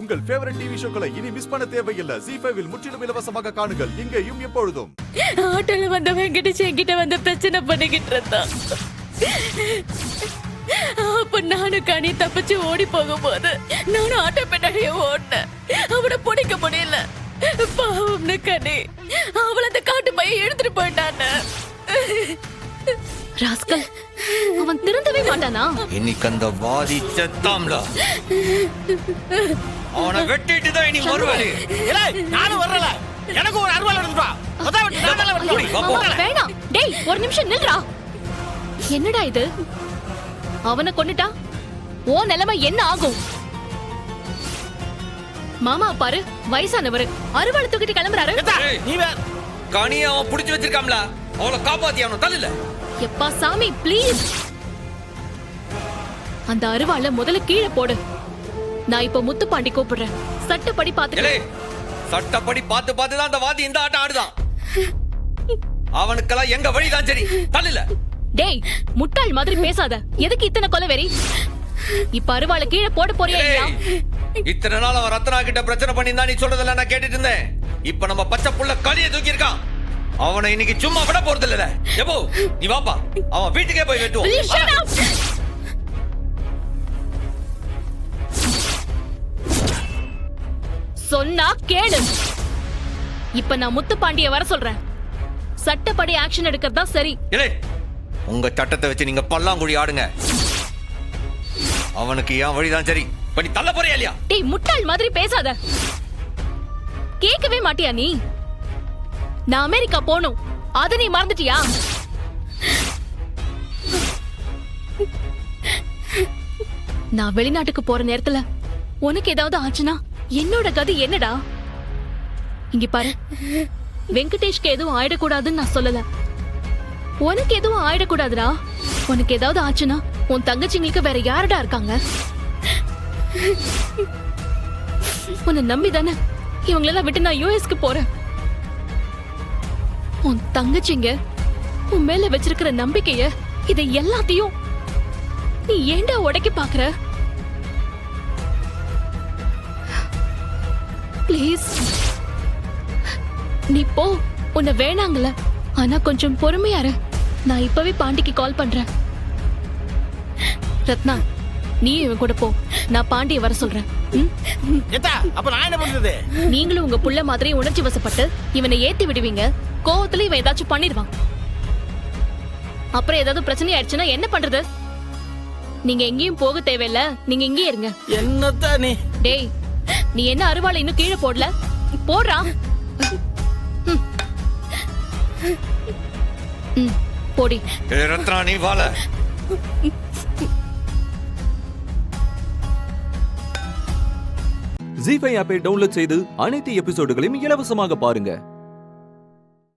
உங்கள் favourite TV ஷோக்களை இனி miss பண்ண தேவையில்லை. ZEE5 இல் முற்றிலும் இலவசமாக காணுங்கள். இங்கேயும் எப்பொழுதும். ஆட்டோல வந்த வெங்கடேஷ் என்கிட்ட வந்து பிரச்சனை பண்ணிக்கிட்டு இருந்தான். அப்ப நானும் கனி தப்பிச்சு ஓடி போகும்போது நானும் ஆட்டோ பின்னாடியே ஓடினேன். அவனை பிடிக்க முடியல. பாவம்னு கனி அவளை அந்த காட்டு பையன் எடுத்துட்டு போயிட்டான்னு. ராஸ்கல், அவன் திருந்தவே மாட்டானா? இன்னைக்கு அந்த வாதி செத்தாம்ல, அவனை வெட்டிட்டு தான் இனி வருவாரு. நானும் வரல, எனக்கு ஒரு அருவாள் எடுத்துட்டு வா. வேணாம் டேய், ஒரு நிமிஷம் நில்றா. என்னடா இது? அவனை கொன்னுட்டா ஓ நிலைமை என்ன ஆகும்? மாமா பாரு, வயசானவரு அருவாளை தூக்கிட்டு கிளம்புறாரு. நீ வேற கனியை அவன் புடிச்சு வச்சிருக்காம்ல, அவளை காப்பாத்தி அவனை தள்ளுல. எப்பா சாமி ப்ளீஸ், அந்த அருவாளை முதல்ல கீழே போடு. நான் இப்ப முத்துப்பாண்டி கூப்பிடுறேன். சட்டப்படி பாத்துக்க. சட்டப்படி பார்த்து பார்த்து தான் அந்த வாதி இந்த ஆட்டம் ஆடுதான். அவனுக்கெல்லாம் எங்க வழிதான் சரி, தள்ளுல. டேய், முட்டாள் மாதிரி பேசாத. எதுக்கு இத்தனை கொலவெறி? இப்ப அருவாளை கீழே போட போறியா இல்லையா? இத்தனை நாள் அவன் ரத்னா கிட்ட பிரச்சனை பண்ணிருந்தா நீ சொல்றதெல்லாம் நான் கேட்டுட்டு இருந்தேன். இப்ப நம்ம பச்சை புள்ள கனியை தூக்கி இருக்கான். அவனை இன்னைக்கு சும்மா விட போறது இல்ல. எப்போ நீ வாப்பா, அவன் வீட்டுக்கே போய் வெட்டுவோம். சொன்னா கேளு. இப்ப நான் முத்துப்பாண்டிய வர சொல்றேன். சட்டப்படி ஆக்ஷன் எடுக்கிறதா சரி. உங்க சட்டத்தை வச்சு நீங்க பல்லாங்குழி ஆடுங்க. அவனுக்கு ஏன் வழிதான் சரி. பண்ணி தள்ள போறியா இல்லையா? டேய், முட்டாள் மாதிரி பேசாத. கேட்கவே மாட்டியா நீ? நான் அமெரிக்கா போனும், அத நீ மறந்துட்டியா? நான் வெளிநாட்டுக்கு போற நேரத்துல உனக்கு ஏதாவது ஆச்சுன்னா என்னோட கதி என்னடா? இங்க பாரு, வெங்கடேஷ்க்கு எதுவும் ஆயிடக்கூடாதுன்னு நான் சொல்லல. உனக்கு எதுவும் ஆயிடக்கூடாதுடா. உனக்கு ஏதாவது ஆச்சுன்னா உன் தங்கச்சிங்களுக்கு வேற யாரடா இருக்காங்க? உன்னை நம்பிதானே இவங்களெல்லாம் விட்டு நான் யூஎஸ்க்கு போறேன். உன் தங்கச்சிங்க உன் மேல வச்சிருக்கிற நம்பிக்கைய, இதை எல்லாத்தையும் நீ ஏண்டா உடைக்க பாக்குற? ப்ளீஸ் நீ போ. உன்னை வேணாங்கல, ஆனா கொஞ்சம் பொறுமையா இரு. நான் இப்பவே பாண்டிக்கு கால் பண்றேன். ரத்னா, நீ இவன் கூட போ. நான் பாண்டிய வர சொல்றேன். அப்ப நான் என்ன பண்றது? நீங்களும் உங்க புள்ள மாதிரி உணர்ச்சி வசப்பட்டு இவனை ஏத்தி விடுவீங்க. கோவத்துல இவன் ஏதாச்சும் பண்ணிடுவான். அப்புறம் ஏதாவது பிரச்சனை ஆயிடுச்சுன்னா என்ன பண்றது? நீங்க எங்கேயும் போக தேவையில்ல, நீங்க இங்கே இருங்க. என்னத்தான் நீ? டேய், நீ என்ன அருவாளை இன்னும் கீழே போடல? போடுறா. போடி. ரத்னா, நீ வாழ. ZEE5 ஆப்பை டவுன்லோட் செய்து அனைத்து எபிசோடுகளையும் இலவசமாக பாருங்க.